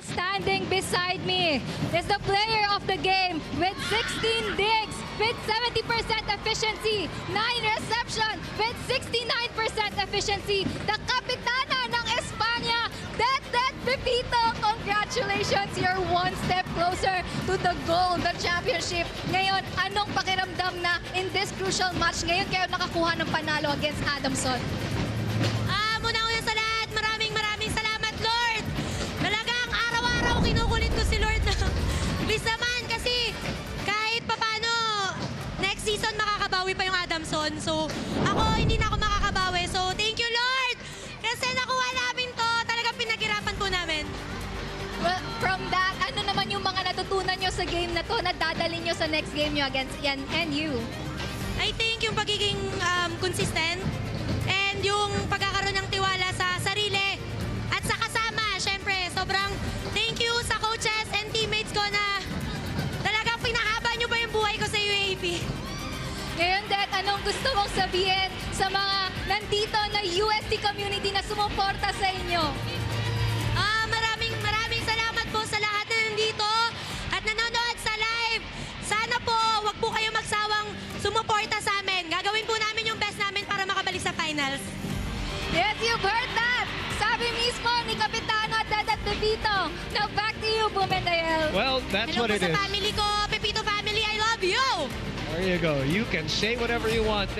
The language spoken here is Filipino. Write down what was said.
standing beside me is the player of the game with 16 digs, with 70% efficiency, 9 reception, with 69% efficiency. The kapitana ng Espanya, Det Pepito. Congratulations, you're one step closer to the goal, the championship. Ngayon, anong pakiramdam na in this crucial match ngayon kayo nakakuha ng panalo against Adamson? Muna-una sa lahat, maraming salamat, Lord. Talagang araw-araw kinukulit ko si Lord na please naman kasi kahit papano next season makakabawi pa yung Adamson. So ako hindi na ako makakabawi. So thank you, Lord. Kasi nakuha namin to. Talagang pinaghirapan po namin. Well, from that, ano naman yung mga natutunan nyo sa game na to na dadalhin nyo sa next game nyo against NU? I think yung pagiging consistent and yung pagkakaroon ng tiwala sa sarili at sa kasama. Syempre, sobrang thank you sa coaches and teammates ko na talagang pinahaba nyo pa yung buhay ko sa UAAP. Ngayon, Det, anong gusto mong sabihin sa mga nandito na UST community na sumuporta sa inyo? Maraming salamat po sa lahat na nandito at nanonood sa live. Sana po, wag po kayo magsawang sumuporta sa amin. Gagawin po namin yung best namin para makabalik sa finals. Yes, you've heard that! Sabi mismo ni Kapitano at Det Pepito. Now back to you, Bumendael. Well, that's Hello what po it sa is. family ko, Pepito family, I love you! There you go. You can say whatever you want.